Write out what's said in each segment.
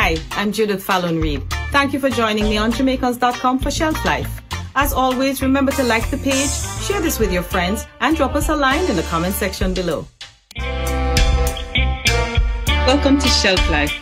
Hi, I'm Judith Fallon-Reed. Thank you for joining me on Jamaicans.com for Shelf Life. As always, remember to like the page, share this with your friends, and drop us a line in the comment section below. Welcome to Shelf Life.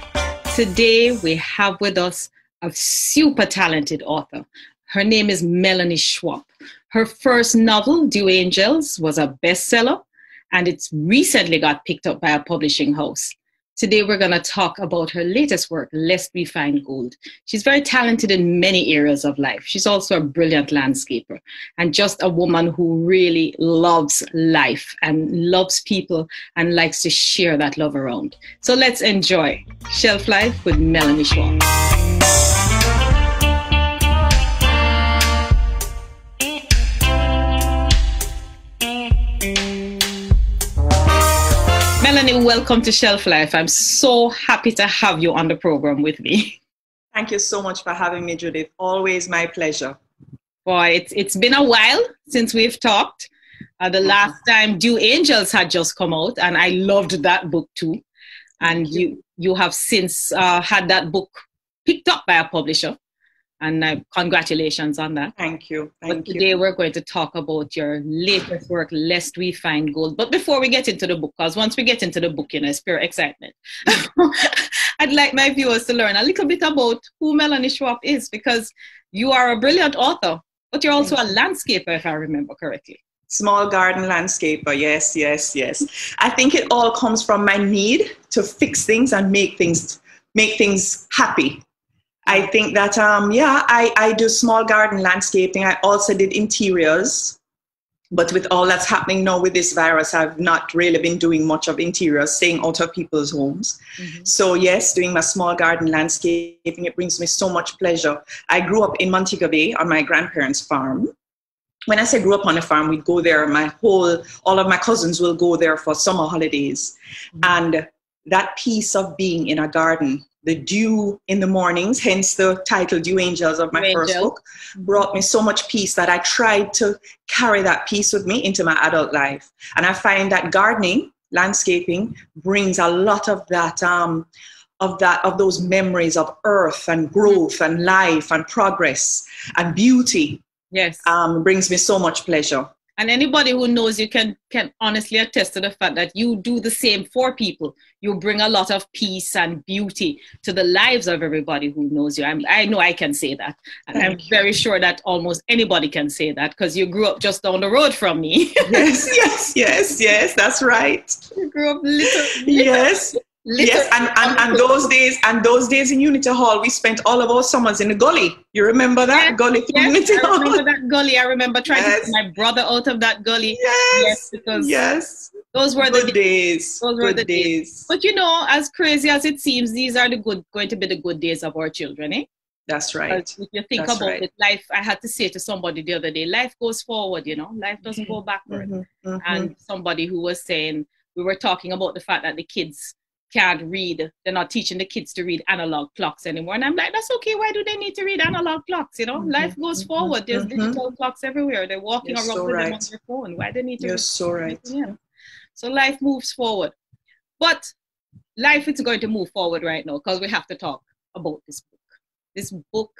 Today we have with us a super talented author. Her name is Melanie Schwapp. Her first novel, Dew Angels, was a bestseller, and it's recently got picked up by a publishing house. Today we're going to talk about her latest work, Lest We Find Gold. She's very talented in many areas of life. She's also a brilliant landscaper and just a woman who really loves life and loves people and likes to share that love around. So let's enjoy Shelf Life with Melanie Schwapp. Melanie, welcome to Shelf Life. I'm so happy to have you on the program with me. Thank you so much for having me, Judith. Always my pleasure. Boy, it's been a while since we've talked. The last time Dew Angels had just come out, and I loved that book too. And you have since had that book picked up by a publisher. And congratulations on that. Thank you. But today we're going to talk about your latest work, Lest We Find Gold. But before we get into the book, because once we get into the book, it's pure excitement. I'd like my viewers to learn a little bit about who Melanie Schwapp is, because you are a brilliant author, but you're also a landscaper, if I remember correctly. Small garden landscaper, yes. I think it all comes from my need to fix things and make things happy. I think that, I do small garden landscaping. I also did interiors. But with all that's happening now with this virus, I've not really been doing much of interiors, staying out of people's homes. Mm-hmm. So yes, doing my small garden landscaping, it brings me so much pleasure. I grew up in Montego Bay on my grandparents' farm. When I say grew up on a farm, we'd go there. All of my cousins will go there for summer holidays. Mm-hmm. And that piece of being in a garden, the dew in the mornings, hence the title Dew Angels of my first book, brought me so much peace that I tried to carry that peace with me into my adult life. And I find that gardening, landscaping, brings a lot of that, of those memories of earth and growth and life and progress and beauty. Yes. Brings me so much pleasure. And anybody who knows you can honestly attest to the fact that you do the same for people. You bring a lot of peace and beauty to the lives of everybody who knows you. I know I can say that. And I'm very sure that almost anybody can say that, because you grew up just down the road from me. Yes, that's right. You grew up little. Yes. Yes, and those days in Unity Hall, we spent all of our summers in the gully. You remember that gully? Unity Hall? I remember that gully. I remember trying to get my brother out of that gully. Yes, those were the days. Those were the days. But as crazy as it seems, these are going to be the good days of our children, eh? That's right. If you think about it, life, I had to say to somebody the other day, life goes forward, life doesn't go backward. Mm-hmm. And somebody who was saying, we were talking about the fact that the kids can't read. They're not teaching the kids to read analog clocks anymore. And I'm like, that's okay. Why do they need to read analog clocks? Life goes forward. There's digital clocks everywhere. They're walking around with them on their phone. Why do they need to You're read? So right. Yeah. So life moves forward. But life is going to move forward right now, because we have to talk about this book. This book,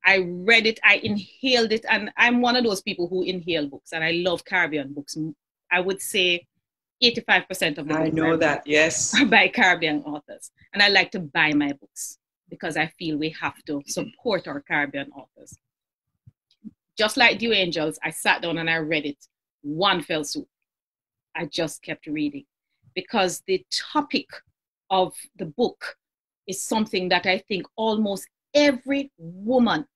I read it, I inhaled it, and I'm one of those people who inhale books, and I love Caribbean books. I would say 85% of the books yes, are by Caribbean authors. And I like to buy my books because I feel we have to support our Caribbean authors. Just like Dew Angels, I sat down and I read it one fell swoop. I just kept reading because the topic of the book is something that I think almost every woman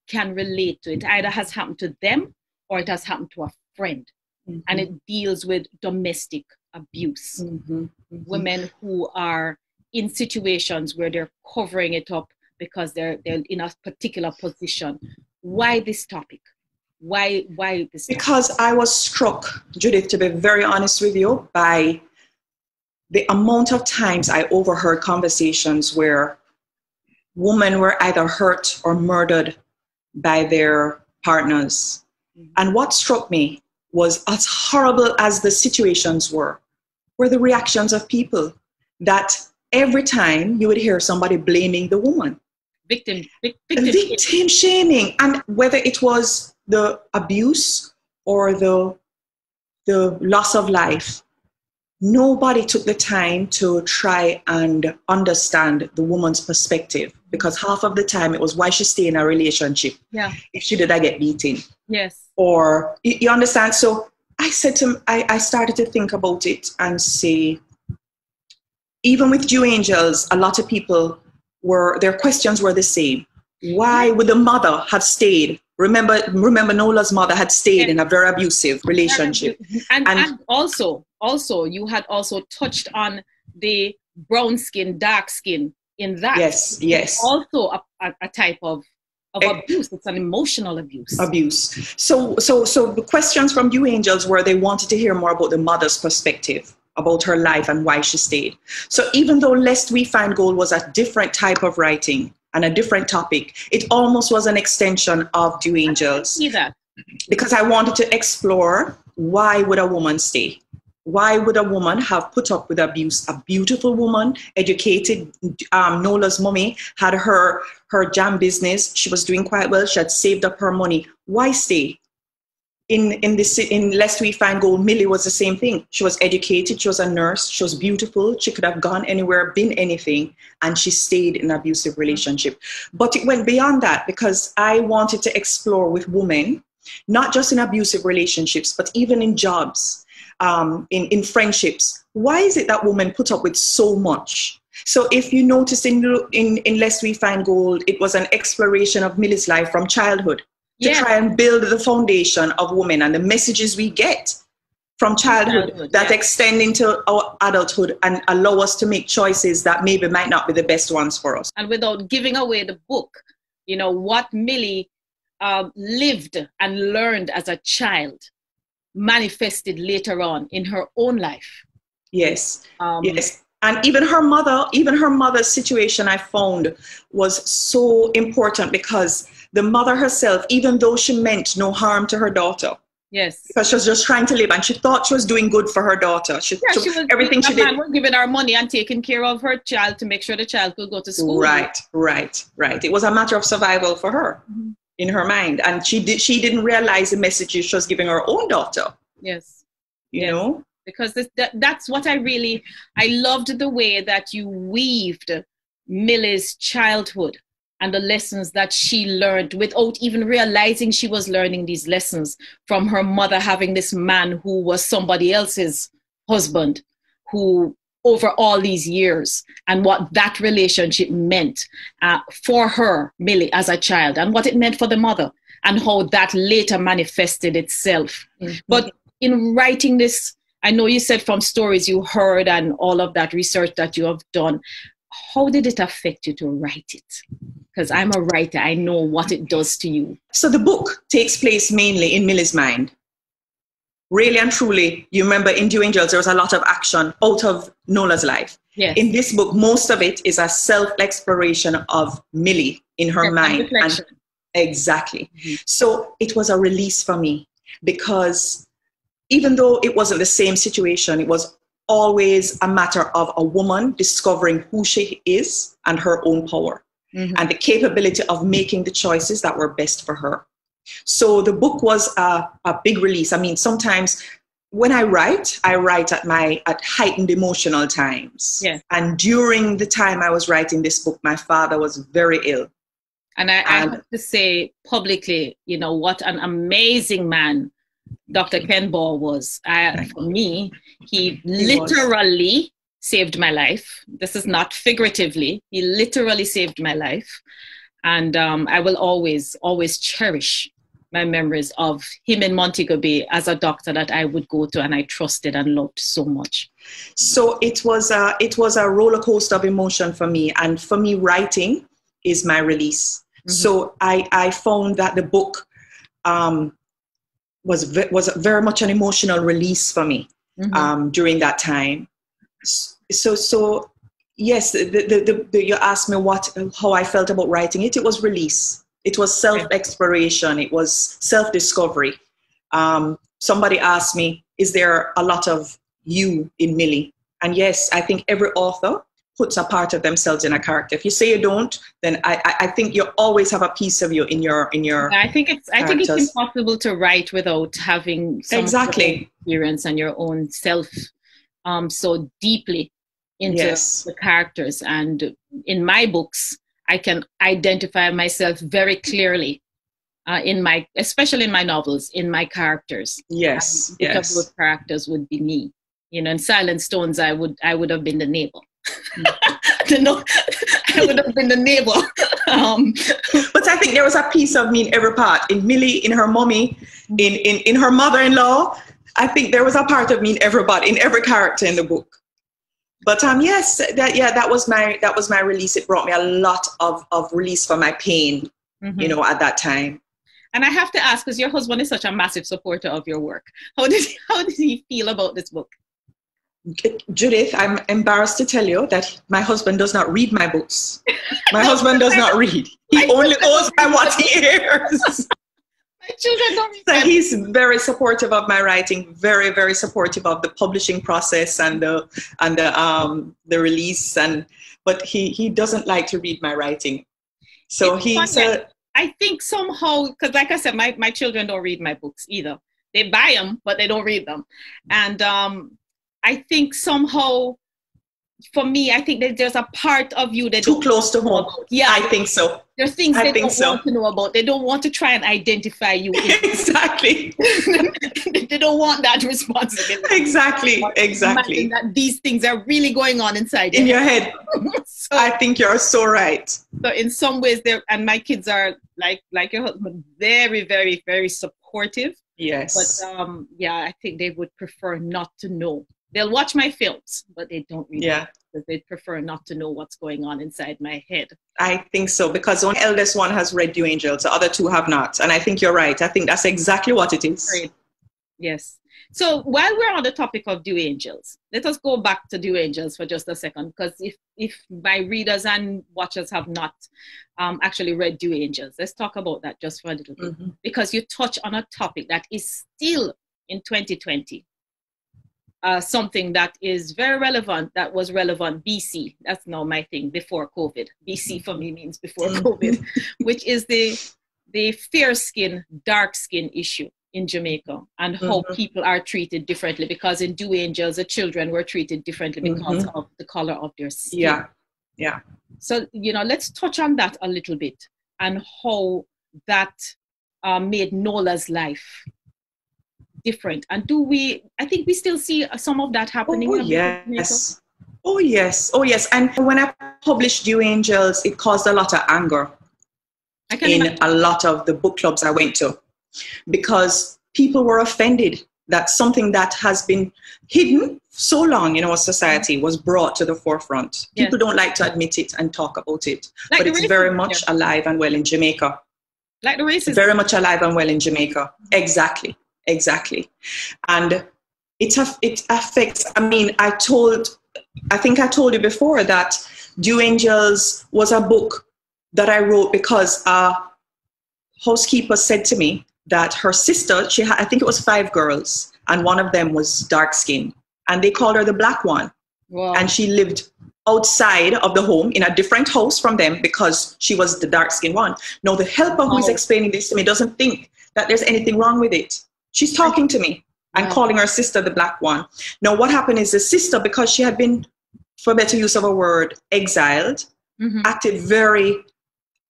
can relate to. It either has happened to them or it has happened to a friend. Mm-hmm. And it deals with domestic abuse. Mm-hmm. Mm-hmm. Women who are in situations where they're covering it up because they're in a particular position. Why this topic? Why this topic? Because I was struck, Judith, to be very honest with you, by the amount of times I overheard conversations where women were either hurt or murdered by their partners. Mm-hmm. And what struck me was, as horrible as the situations were the reactions of people that every time you would hear somebody blaming the woman. Victim shaming. And whether it was the abuse or the loss of life, nobody took the time to try and understand the woman's perspective, because half of the time it was why she stay in a relationship. Yeah. If she did, I get beaten. Yes. Or you understand? So I said to him, I started to think about it and say, even with Jew Angels, a lot of people their questions were the same. Why would the mother have stayed? Remember Nola's mother had stayed in a very abusive relationship. And also you had also touched on the brown skin, dark skin in that. Yes. It's also a type of abuse. It's an emotional abuse. So the questions from you angels were they wanted to hear more about the mother's perspective, about her life and why she stayed. So even though Lest We Find Gold was a different type of writing and a different topic, it almost was an extension of Dew Angels. See that? Because I wanted to explore, why would a woman stay? Why would a woman have put up with abuse? A beautiful woman, educated. Nola's mommy had her jam business. She was doing quite well. She had saved up her money. Why stay? In Lest We Find Gold, Millie was the same thing. She was educated. She was a nurse. She was beautiful. She could have gone anywhere, been anything, and she stayed in an abusive relationship. But it went beyond that, because I wanted to explore with women, not just in abusive relationships, but even in jobs, in friendships. Why is it that women put up with so much? So if you notice in Lest We Find Gold, it was an exploration of Millie's life from childhood to try and build the foundation of women and the messages we get from childhood that extend into our adulthood and allow us to make choices that maybe might not be the best ones for us. And without giving away the book, what Millie lived and learned as a child manifested later on in her own life. Yes. Yes. And even her mother's situation, I found, was so important, because the mother herself, even though she meant no harm to her daughter, yes, because she was just trying to live and she thought she was doing good for her daughter. She was, everything she did. Was giving her money and taking care of her child to make sure the child could go to school. Right. It was a matter of survival for her in her mind. And she didn't realize the messages she was giving her own daughter. Yes. You know? Because that's what I loved the way that you weaved Millie's childhood and the lessons that she learned without even realizing she was learning these lessons from her mother having this man who was somebody else's husband, who over all these years, and what that relationship meant for her, Millie, as a child, and what it meant for the mother, and how that later manifested itself. Mm-hmm. But in writing this, I know you said from stories you heard and all of that research that you have done, how did it affect you to write it? Because I'm a writer, I know what it does to you. So the book takes place mainly in Millie's mind. Really and truly, you remember in Dew Angels, there was a lot of action out of Nola's life. Yes. In this book, most of it is a self-exploration of Millie in her mind. And exactly. Mm-hmm. So it was a release for me, because even though it wasn't the same situation, it was always a matter of a woman discovering who she is and her own power, and the capability of making the choices that were best for her. So the book was a big release. I mean, sometimes when I write at heightened emotional times. Yes. And during the time I was writing this book, my father was very ill. And I have to say publicly, what an amazing man Dr. Ken Ball was. For me, he literally saved my life. This is not figuratively. He literally saved my life. And I will always, always cherish my memories of him in Montego Bay as a doctor that I would go to and I trusted and loved so much. So it was a roller coaster of emotion for me. And for me, writing is my release. Mm-hmm. So I found that the book was very much an emotional release for me during that time. So yes, you asked me how I felt about writing it. It was release. It was self-exploration. It was self-discovery. Somebody asked me, is there a lot of you in Millie? And yes, I think every author puts a part of themselves in a character. If you say you don't, then I think you always have a piece of you in your I think it's characters. impossible to write without having some Exactly experience and your own self so deeply into the characters. And in my books, I can identify myself very clearly especially in my novels, in my characters. Yes, Each of those characters would be me. You know, in Silent Stones, I would have been the neighbor. I would have been the neighbor. But I think there was a piece of me in every part. In Millie, in her mommy, in her mother-in-law. I think there was a part of me in everybody, in every character in the book. But yes, that was my release. It brought me a lot of release for my pain, you know, at that time. And I have to ask, because your husband is such a massive supporter of your work, how did he feel about this book? Judith, I'm embarrassed to tell you that my husband does not read my books. My husband does not read. He only goes by what he hears. My children don't read. So he's very supportive of my writing, very, very supportive of the publishing process and the release. But he doesn't like to read my writing. So I think somehow, because like I said, my children don't read my books either. They buy them, but they don't read them. And I think somehow, for me, I think that there's a part of you that too close to home. Yeah, I think so. There are things they don't want to know about. They don't want to try and identify you. Exactly. They don't want that responsibility. Exactly. Imagine that these things are really going on inside in your head. So, I think you're so right. So in some ways, and my kids are like your husband, very, very, very supportive. Yes. But I think they would prefer not to know. They'll watch my films, but they don't really. Yeah. Because they prefer not to know what's going on inside my head. I think so, because the eldest one has read Dew Angels, the other two have not. And I think you're right. I think that's exactly what it is. Right. Yes. So while we're on the topic of Dew Angels, let us go back to Dew Angels for just a second, because if my readers and watchers have not actually read Dew Angels, let's talk about that just for a little bit. Mm-hmm. Because you touch on a topic that is still in 2020. Something that is very relevant, that was relevant BC. That's now my thing, before COVID. BC for me means before COVID, which is the fair skin, dark skin issue in Jamaica, and how people are treated differently, because in Dew Angels, the children were treated differently because of the color of their skin. Yeah, yeah. So, let's touch on that a little bit, and how that made Nola's life different. And I think we still see some of that happening. Oh, yes. Oh, yes. Oh, yes. And when I published Dew Angels, it caused a lot of anger in a lot of the book clubs I went to, because people were offended that something that has been hidden so long in our society was brought to the forefront. Yes. People don't like to admit it and talk about it, but it's very much alive and well in Jamaica. Like the racism. Very much alive and well in Jamaica. Exactly. And it affects, I think I told you before that Dew Angels was a book that I wrote because a housekeeper said to me that her sister, I think it was 5 girls, and one of them was dark skinned, and they called her the black one. Wow. And she lived outside of the home in a different house from them because she was the dark skinned one. Now the helper who is explaining this to me doesn't think that there's anything wrong with it. She's talking to me and calling her sister the black one. Now, what happened is the sister, because she had been, for better use of a word, exiled,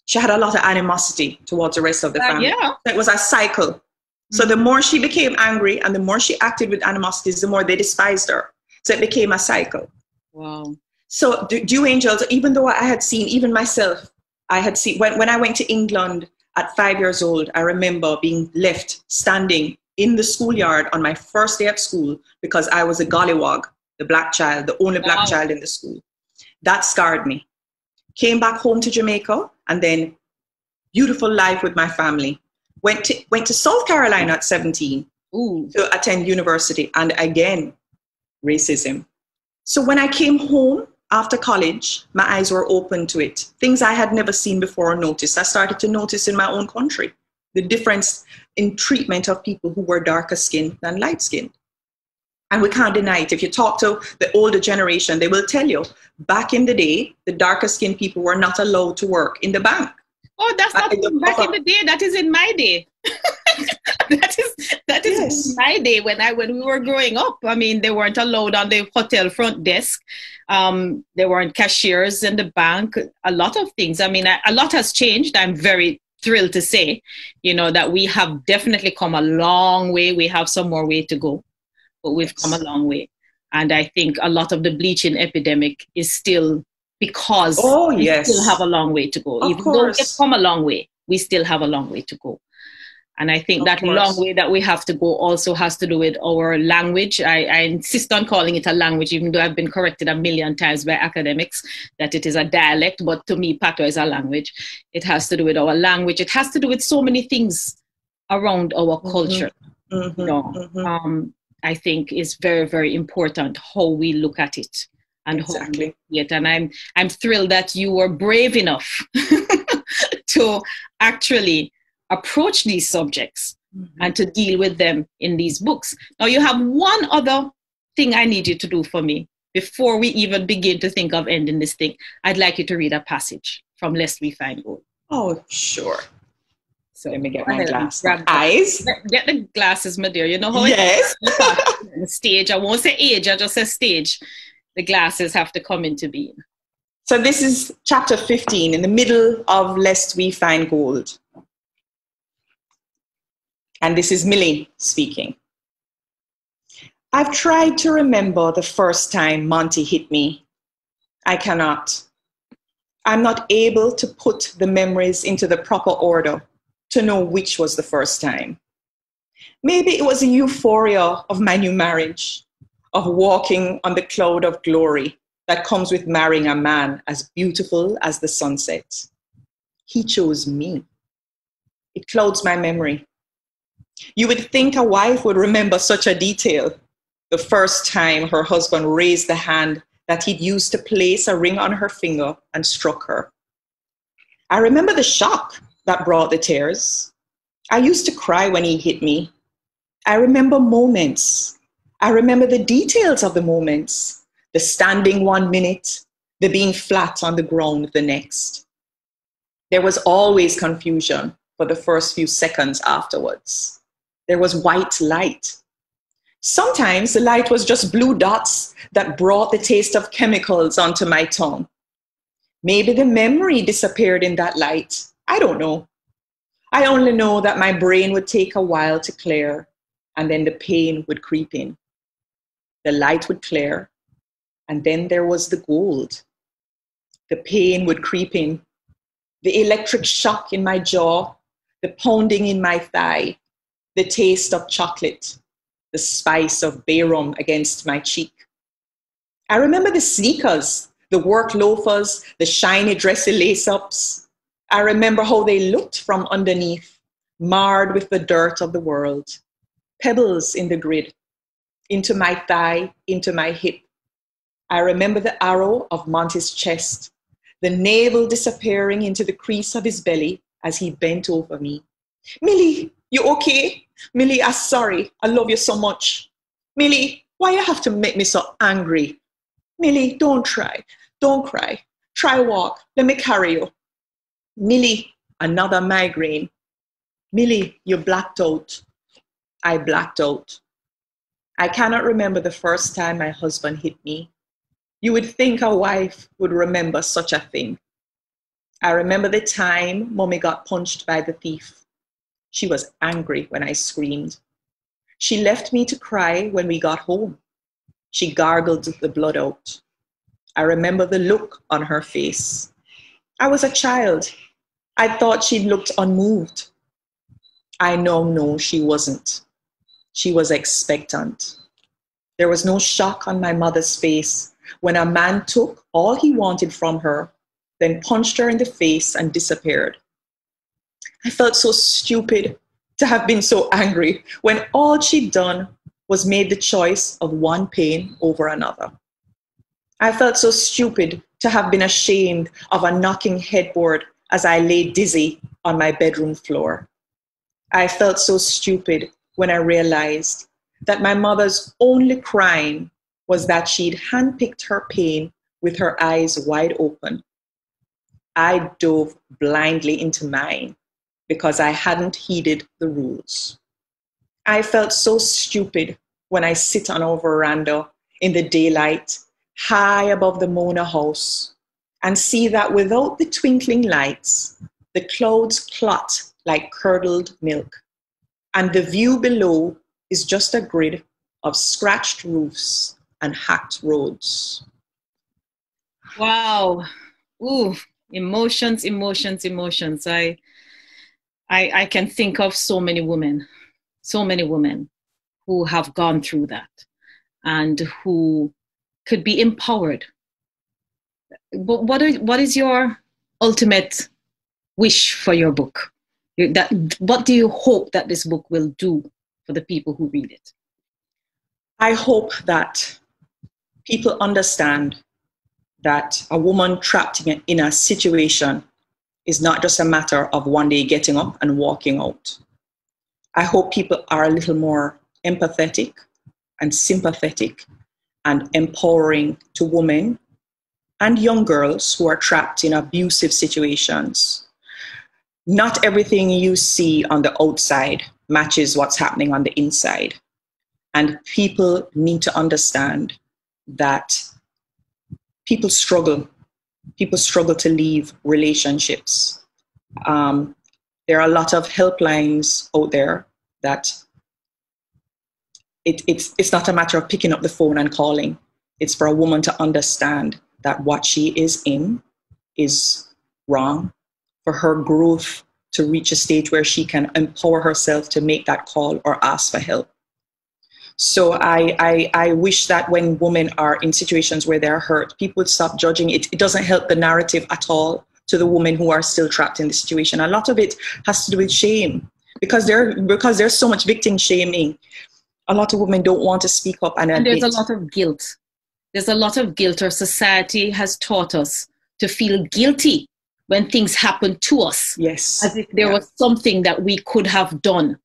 she had a lot of animosity towards the rest of the family. Yeah. It was a cycle. Mm-hmm. So the more she became angry and the more she acted with animosities, the more they despised her. So it became a cycle. Wow. So Dew Angels, even though I had seen, even myself, when I went to England at 5 years old, I remember being left standing in the schoolyard on my first day at school because I was a gollywog, the black child, the only black child in the school. That scarred me. Came back home to Jamaica, and then beautiful life with my family. Went to South Carolina at 17 to attend university, and again, racism. So when I came home after college, my eyes were open to it. Things I had never seen before or noticed. I started to notice in my own country the difference in treatment of people who were darker skinned than light skinned. And we can't deny it. If you talk to the older generation, they will tell you, back in the day, the darker skinned people were not allowed to work in the bank. Oh, that's not back in the day. That is in my day. that is yes. In my day when we were growing up. I mean, they weren't allowed on the hotel front desk. There weren't cashiers in the bank. A lot of things. I mean, a lot has changed. I'm very thrilled to say, that we have definitely come a long way. We have some more way to go, but we've come a long way. And I think a lot of the bleaching epidemic is still because we still have a long way to go. Even though we've come a long way, we still have a long way to go. And I think that long way that we have to go also has to do with our language. I insist on calling it a language, even though I've been corrected a million times by academics that it is a dialect. But to me, Patois is a language. It has to do with our language. It has to do with so many things around our culture. I think is very, very important how we look at it and how we look at it. And I'm thrilled that you were brave enough to actually approach these subjects and to deal with them in these books. Now, you have one other thing I need you to do for me before we even begin to think of ending this thing. I'd like you to read a passage from Lest We Find Gold. Oh, sure. So let me get my glasses. Eyes. Get the glasses, my dear. You know how yes. The stage. I won't say age, I just say stage. The glasses have to come into being. So this is chapter 15, in the middle of Lest We Find Gold. And this is Millie speaking. I've tried to remember the first time Monty hit me. I cannot. I'm not able to put the memories into the proper order to know which was the first time. Maybe it was a euphoria of my new marriage, of walking on the cloud of glory that comes with marrying a man as beautiful as the sunset. He chose me. It clouds my memory. You would think a wife would remember such a detail. The first time her husband raised the hand that he'd used to place a ring on her finger and struck her. I remember the shock that brought the tears. I used to cry when he hit me. I remember moments. I remember the details of the moments. The standing 1 minute, the being flat on the ground the next. There was always confusion for the first few seconds afterwards. There was white light. Sometimes the light was just blue dots that brought the taste of chemicals onto my tongue. Maybe the memory disappeared in that light. I don't know. I only know that my brain would take a while to clear, and then the pain would creep in. The light would clear, and then there was the gold. The pain would creep in. The electric shock in my jaw, the pounding in my thigh, the taste of chocolate, the spice of bay rum against my cheek. I remember the sneakers, the work loafers, the shiny dressy lace-ups. I remember how they looked from underneath, marred with the dirt of the world. Pebbles in the grid, into my thigh, into my hip. I remember the arrow of Monty's chest, the navel disappearing into the crease of his belly as he bent over me. Millie, you okay? Millie, I'm sorry. I love you so much. Millie, why you have to make me so angry? Millie, don't try. Don't cry. Try walk. Let me carry you. Millie, another migraine. Millie, you blacked out. I blacked out. I cannot remember the first time my husband hit me. You would think a wife would remember such a thing. I remember the time Mommy got punched by the thief. She was angry when I screamed. She left me to cry when we got home. She gargled the blood out. I remember the look on her face. I was a child. I thought she looked unmoved. I now know she wasn't. She was expectant. There was no shock on my mother's face when a man took all he wanted from her, then punched her in the face and disappeared. I felt so stupid to have been so angry when all she'd done was made the choice of one pain over another. I felt so stupid to have been ashamed of a knocking headboard as I lay dizzy on my bedroom floor. I felt so stupid when I realized that my mother's only crime was that she'd handpicked her pain with her eyes wide open. I dove blindly into mine because I hadn't heeded the rules. I felt so stupid when I sit on our veranda in the daylight, high above the Mona house, and see that without the twinkling lights, the clouds clot like curdled milk, and the view below is just a grid of scratched roofs and hacked roads. Wow. Ooh, emotions, emotions, emotions. I can think of so many women who have gone through that and who could be empowered. But what is your ultimate wish for your book? What do you hope that this book will do for the people who read it? I hope that people understand that a woman trapped in a situation is not just a matter of one day getting up and walking out. I hope people are a little more empathetic and sympathetic and empowering to women and young girls who are trapped in abusive situations. Not everything you see on the outside matches what's happening on the inside. And people need to understand that people struggle. People struggle to leave relationships. There are a lot of helplines out there that it's not a matter of picking up the phone and calling. It's for a woman to understand that what she is in is wrong, for her growth to reach a stage where she can empower herself to make that call or ask for help. So I wish that when women are in situations where they're hurt, people would stop judging it. It doesn't help the narrative at all to the women who are still trapped in the situation. A lot of it has to do with shame because there's so much victim shaming. A lot of women don't want to speak up and admit. There's a lot of guilt. There's a lot of guilt. Our society has taught us to feel guilty when things happen to us. Yes. As if there was something that we could have done.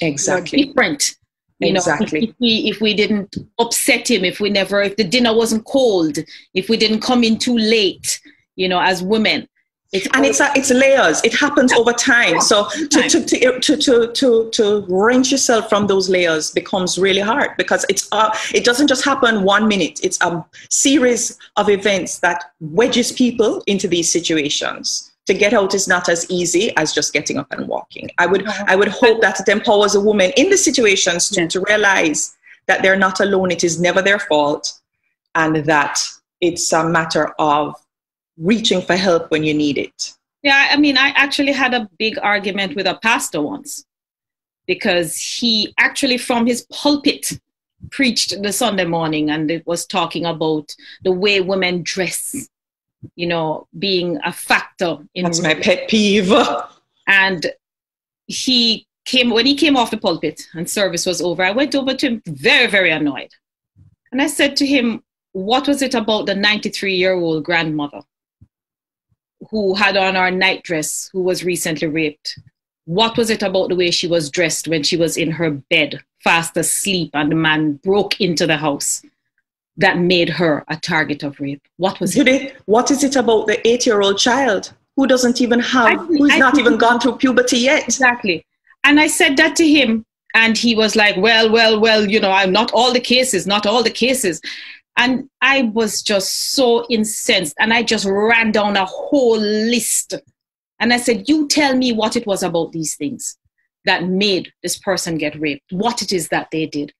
Exactly. Different. You know, exactly. if we didn't upset him, if the dinner wasn't cold, if we didn't come in too late, you know, as women. It's layers. It happens over time. So to wrench yourself from those layers becomes really hard because it doesn't just happen 1 minute. It's a series of events that wedges people into these situations. To get out is not as easy as just getting up and walking. I would hope that it empowers a woman in the situations to realize that they're not alone. It is never their fault, and that it's a matter of reaching for help when you need it. Yeah, I mean, I actually had a big argument with a pastor once because he actually from his pulpit preached the Sunday morning, and it was talking about the way women dress, you know, being a factor in that's my pet peeve. And when he came off the pulpit and service was over, I went over to him very, very annoyed. And I said to him, what was it about the 93-year-old grandmother who had on our nightdress, who was recently raped? What was it about the way she was dressed when she was in her bed, fast asleep, and the man broke into the house that made her a target of rape? What was Judith, what is it about the 8-year-old child who doesn't even who's not even gone through puberty yet? Exactly. And I said that to him, and he was like, well, you know, I'm not all the cases. And I was just so incensed, and I just ran down a whole list. And I said, you tell me what it was about these things that made this person get raped, what it is that they did.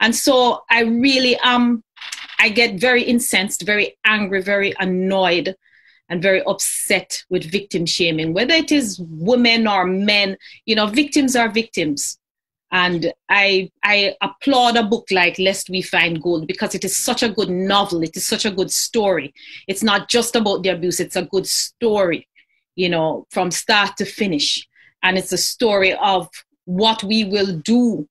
And so I really I get very incensed, very angry, very annoyed, and very upset with victim shaming, whether it is women or men. You know, victims are victims. And I applaud a book like Lest We Find Gold because it is such a good novel. It is such a good story. It's not just about the abuse. It's a good story, you know, from start to finish. And it's a story of what we will do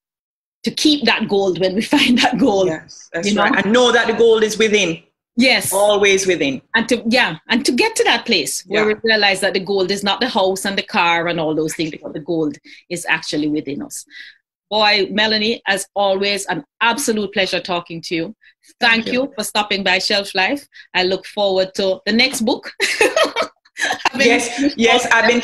to keep that gold when we find that gold. Yes, that's right. And know that the gold is within. Yes. Always within. And to get to that place where we realize that the gold is not the house and the car and all those things, because the gold is actually within us. Boy, Melanie, as always, an absolute pleasure talking to you. Thank you for stopping by Shelf Life. I look forward to the next book. Yes. I've been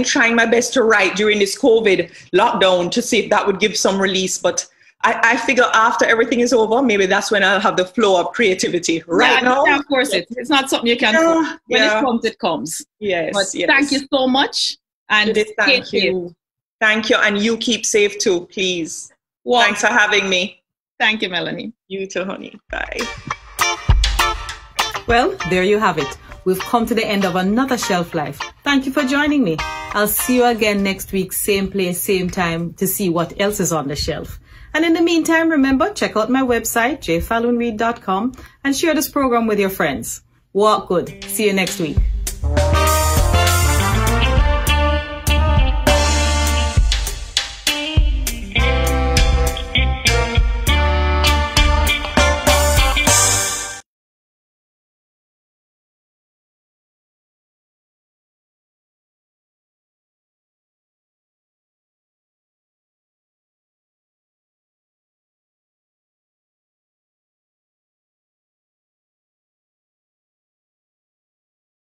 trying my best to write during this COVID lockdown to see if that would give some release. But I figure after everything is over, maybe that's when I'll have the flow of creativity. Right now, of course, it's not something you can force. When it comes, it comes. Yes. But thank you so much. And Judith, thank you. Thank you. And you keep safe too, please. Thanks for having me. Thank you, Melanie. You too, honey. Bye. Well, there you have it. We've come to the end of another Shelf Life. Thank you for joining me. I'll see you again next week, same place, same time, to see what else is on the shelf. And in the meantime, remember, check out my website, jfallonreed.com, and share this program with your friends. Walk good. See you next week.